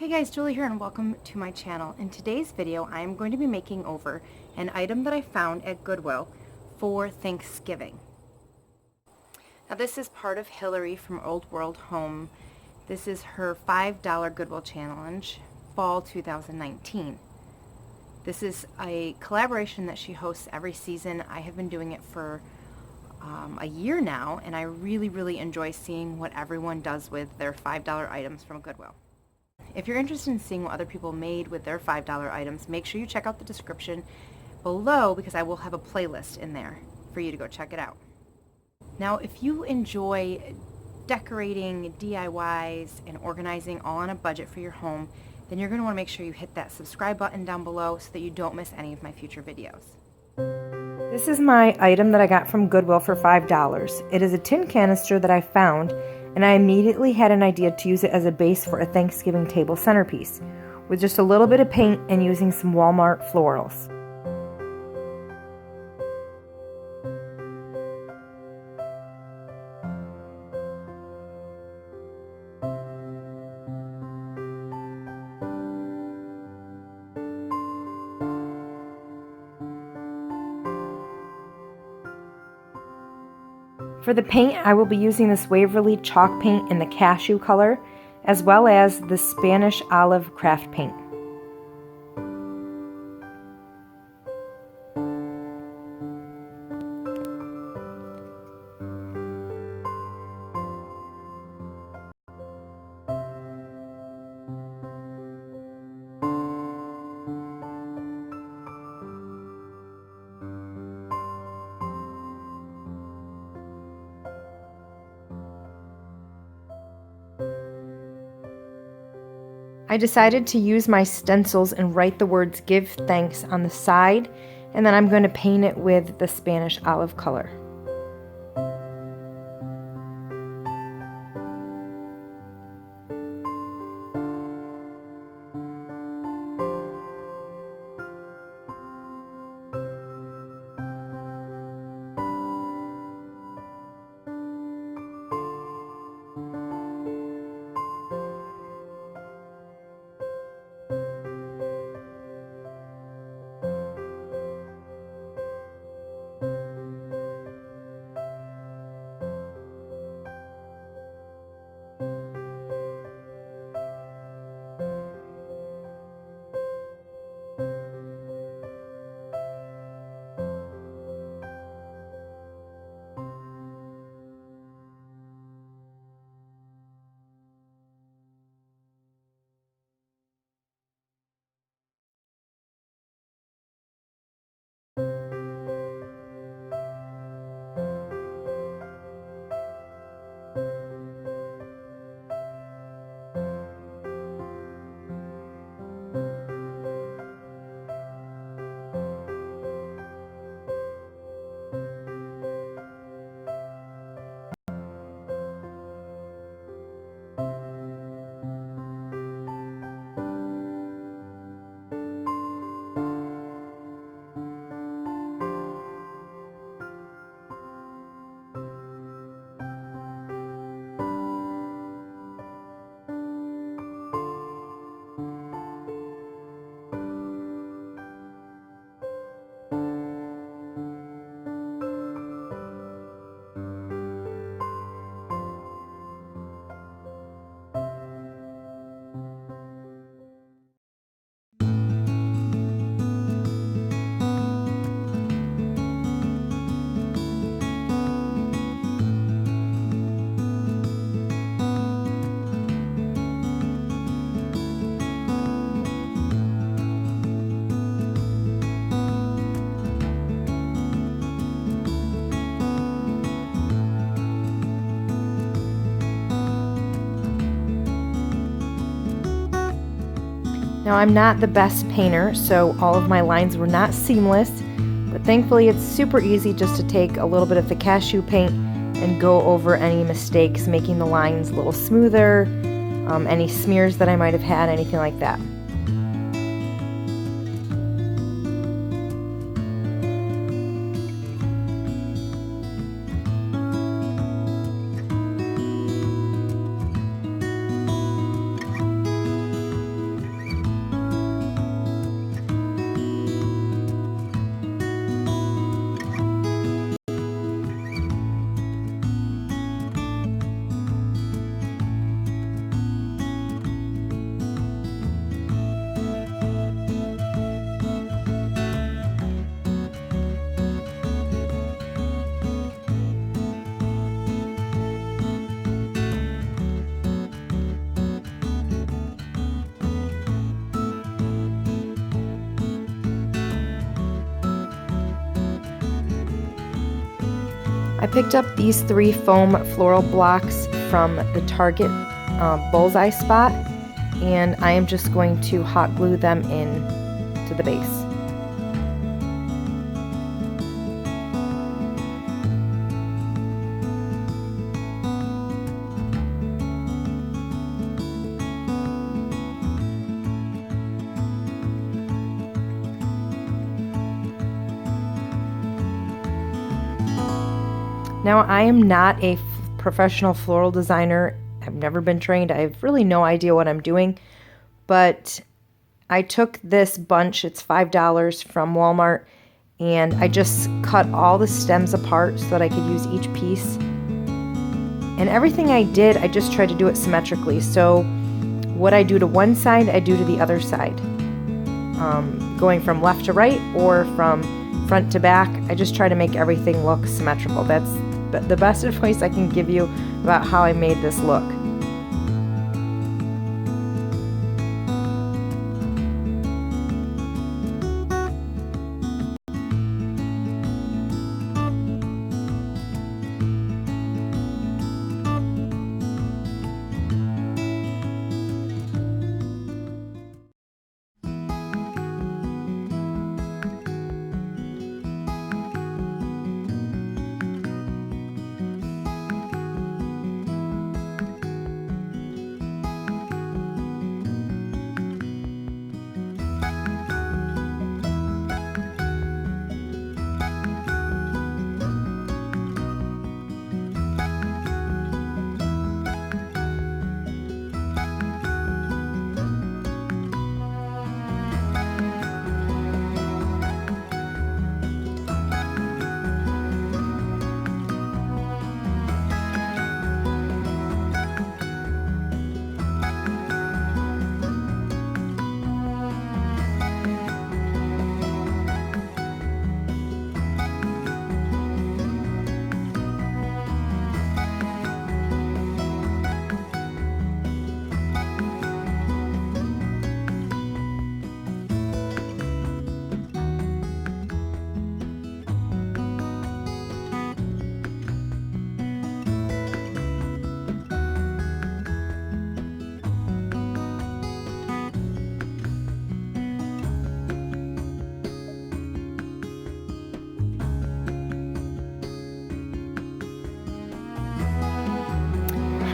guys, Julie here and welcome to my channel. In today's video I am going to be making over an item that I found at Goodwill for Thanksgiving. Now this is part of Hillary from Old World Home. This is her $5 Goodwill Challenge, Fall 2019. This is a collaboration that she hosts every season. I have been doing it for a year now, and I really enjoy seeing what everyone does with their $5 items from Goodwill. If you're interested in seeing what other people made with their $5 items, make sure you check out the description below because I will have a playlist in there for you to go check it out. Now, if you enjoy decorating, DIYs, and organizing all on a budget for your home, then you're going to want to make sure you hit that subscribe button down below so that you don't miss any of my future videos. This is my item that I got from Goodwill for $5. It is a tin canister that I found, and I immediately had an idea to use it as a base for a Thanksgiving table centerpiece, with just a little bit of paint and using some Walmart florals. For the paint, I will be using this Waverly chalk paint in the cashew color, as well as the Spanish olive craft paint. I decided to use my stencils and write the words "Give Thanks" on the side, and then I'm going to paint it with the Spanish olive color. Now, I'm not the best painter, so all of my lines were not seamless, but thankfully it's super easy just to take a little bit of the cashew paint and go over any mistakes, making the lines a little smoother, any smears that I might have had, anything like that. I picked up these 3 foam floral blocks from the Target bullseye spot, and I am just going to hot glue them in to the base. Now, I am not a professional floral designer. I've never been trained. I have really no idea what I'm doing, but I took this bunch, it's $5 from Walmart, and I just cut all the stems apart so that I could use each piece. And everything I did, I just tried to do it symmetrically. So what I do to one side, I do to the other side. Going from left to right or from front to back, I just try to make everything look symmetrical. That's the best advice I can give you about how I made this look.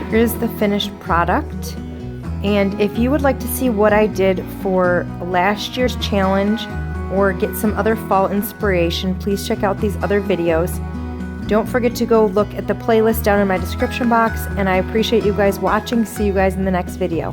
Here's the finished product. And if you would like to see what I did for last year's challenge or get some other fall inspiration, please check out these other videos. Don't forget to go look at the playlist down in my description box, and I appreciate you guys watching. See you guys in the next video.